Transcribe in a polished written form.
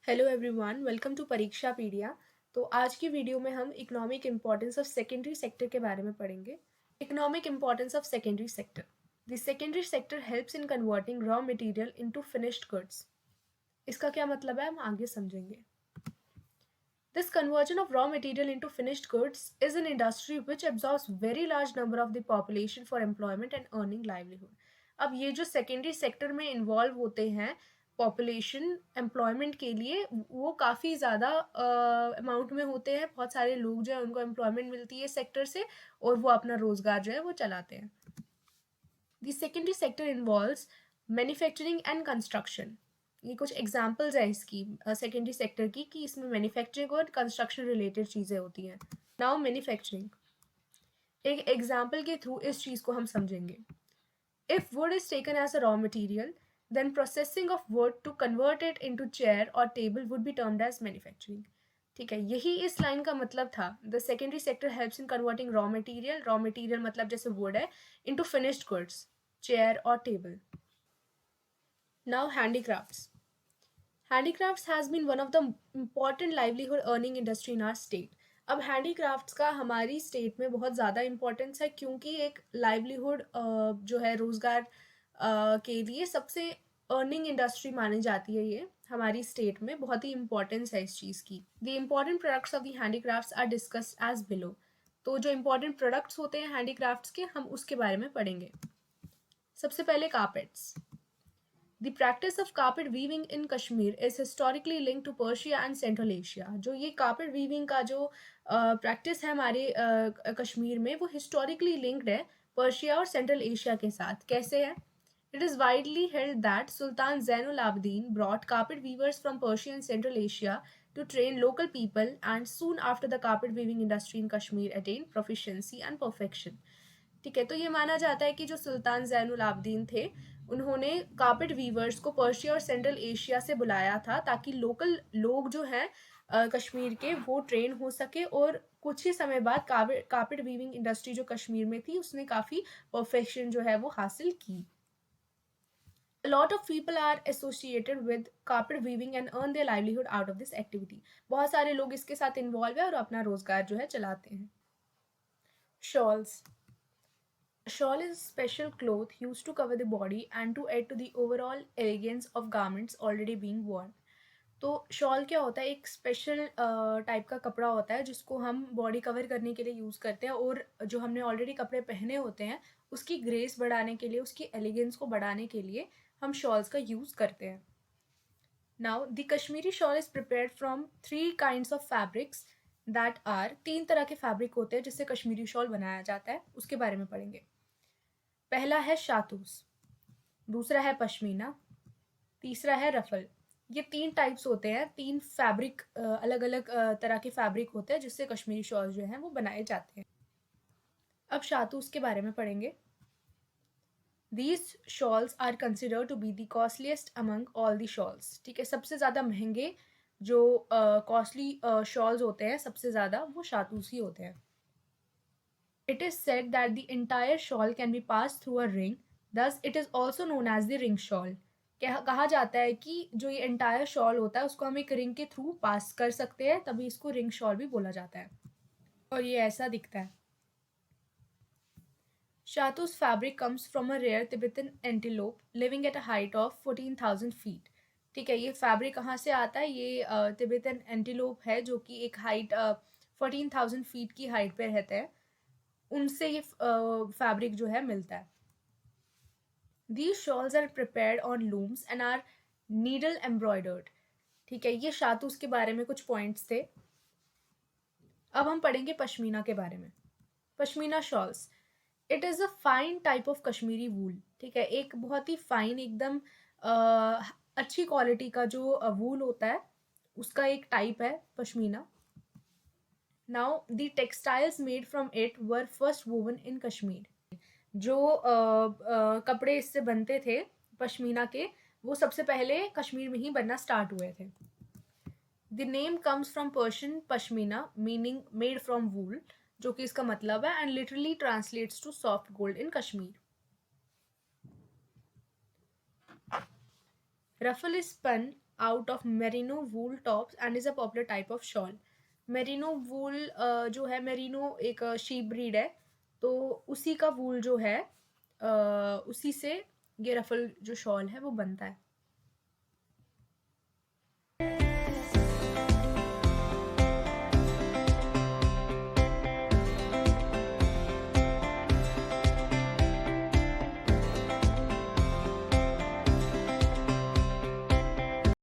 Hello everyone, welcome to परीक्षा पीडिया। तो आज की वीडियो में हम economic importance of secondary sector के बारे में पढ़ेंगे। Economic importance of secondary sector. The secondary sector helps in converting raw material into finished goods. इसका क्या मतलब है हम आगे समझेंगे। This conversion of raw material into finished goods is an industry which absorbs very large number of the population for employment and earning livelihood. अब ये जो सेकेंडरी सेक्टर में इन्वॉल्व होते हैं पॉपुलेशन एम्प्लॉयमेंट के लिए, वो काफ़ी ज़्यादा अमाउंट में होते हैं। बहुत सारे लोग जो है उनको एम्प्लॉयमेंट मिलती है सेक्टर से और वो अपना रोजगार जो है वो चलाते हैं। The secondary sector involves manufacturing and construction. ये कुछ एग्जाम्पल्स है इसकी सेकेंडरी सेक्टर की कि इसमें मैन्युफैक्चरिंग और कंस्ट्रक्शन रिलेटेड चीज़ें होती हैं। नाउ मैन्युफैक्चरिंग, एक एग्जाम्पल के थ्रू इस चीज़ को हम समझेंगे। If wood is taken as a raw material, then processing of wood to convert it into chair or table would be termed as manufacturing. ठीक है, यही इस लाइन का मतलब था। The secondary sector helps in converting raw material मतलब जैसे wood है इनटू फिनिश्ड गुड्स, चेयर और table. Now handicrafts. Handicrafts has been one of the important livelihood earning industry in our state. अब हैंडीक्राफ्ट्स का हमारी स्टेट में बहुत ज़्यादा इम्पोर्टेंस है क्योंकि एक लाइवलीहुड जो है रोज़गार के लिए सबसे अर्निंग इंडस्ट्री मानी जाती है। ये हमारी स्टेट में बहुत ही इम्पोर्टेंस है इस चीज़ की। The important products of the handicrafts are discussed as below. तो जो इम्पॉर्टेंट प्रोडक्ट्स होते हैं हैंडीक्राफ्ट्स के, हम उसके बारे में पढ़ेंगे। सबसे पहले carpets. The practice of carpet weaving in Kashmir is historically linked to Persia and Central Asia. जो ये carpet weaving का जो practice है हमारे कश्मीर में, वो historically linked है पर्शिया और सेंट्रल एशिया के साथ। कैसे है? It is widely held that Sultan Zainul Abidin brought carpet weavers from Persia and Central Asia to train local people, and soon after the carpet weaving industry in Kashmir attained proficiency and perfection. ठीक है, तो ये माना जाता है कि जो सुल्तान जैनुल आबदीन थे उन्होंने कार्पेट वीवर्स को पर्शिया और सेंट्रल एशिया से बुलाया था ताकि लोकल लोग जो हैं कश्मीर के वो ट्रेन हो सके, और कुछ ही समय बाद कार्पेट वीविंग इंडस्ट्री जो कश्मीर में थी उसने काफ़ी परफेक्शन जो है वो हासिल की। A lot of people are associated with carpet weaving and earn their livelihood out of this activity. बहुत सारे लोग इसके साथ इन्वॉल्व है और अपना रोजगार जो है चलाते हैं। Shawls. Shawl is a special cloth used to cover the body and to add to the overall elegance of garments already being worn. तो शॉल क्या होता है? एक स्पेशल टाइप का कपड़ा होता है जिसको हम बॉडी कवर करने के लिए यूज़ करते हैं, और जो हमने ऑलरेडी कपड़े पहने होते हैं उसकी ग्रेस बढ़ाने के लिए, उसकी एलिगेंस को बढ़ाने के लिए हम शॉल्स का यूज़ करते हैं। Now the Kashmiri shawl is prepared from 3 kinds of fabrics that are, 3 तरह के फैब्रिक होते हैं जिससे कश्मीरी शॉल बनाया जाता है, उसके बारे में पढ़ेंगे। पहला है शातूस, दूसरा है पश्मीना, तीसरा है रफल। ये 3 टाइप्स होते हैं, 3 फैब्रिक अलग अलग तरह के फैब्रिक होते हैं जिससे कश्मीरी शॉल जो हैं वो बनाए जाते हैं। अब शातूस के बारे में पढ़ेंगे। These shawls are considered to be the costliest among all the shawls. ठीक है, सबसे ज़्यादा महंगे जो कॉस्टली शॉल्स होते हैं सबसे ज़्यादा वो शातूस ही होते हैं। It is said that the entire shawl can be passed through a ring, thus it is also known as the ring shawl. कहा जाता है कि जो ये एंटायर शॉल होता है उसको हम एक रिंग के थ्रू पास कर सकते हैं, तभी इसको रिंग शॉल भी बोला जाता है, और ये ऐसा दिखता है। Shatu's fabric comes from a rare Tibetan antelope living at a height of 14,000 feet. ठीक है, ये फैब्रिक कहाँ से आता है? ये तिब्बतन एंटीलोप है जो कि एक हाइट 14,000 फीट की हाइट पे रहते हैं, उनसे ये फैब्रिक जो है मिलता है। These shawls are prepared on looms and are needle embroidered. ठीक है, ये शातूस के बारे में कुछ पॉइंट्स थे। अब हम पढ़ेंगे पश्मीना के बारे में। Pashmina shawls, it is a fine type of Kashmiri wool. ठीक है, एक बहुत ही फाइन एकदम अच्छी क्वालिटी का जो वूल होता है उसका एक टाइप है pashmina. Now the textiles made from it were first woven in Kashmir. जो कपड़े इससे बनते थे पश्मीना के, वो सबसे पहले कश्मीर में ही बनना स्टार्ट हुए थे। The name comes from Persian pashmina meaning made from wool, जो कि इसका मतलब है, and literally translates to soft gold in Kashmir. Raffal is spun out of merino wool tops and is a popular type of shawl. Merino wool जो है, merino एक sheep breed है, तो उसी का वूल जो है उसी से ये रफल जो शॉल है वो बनता है.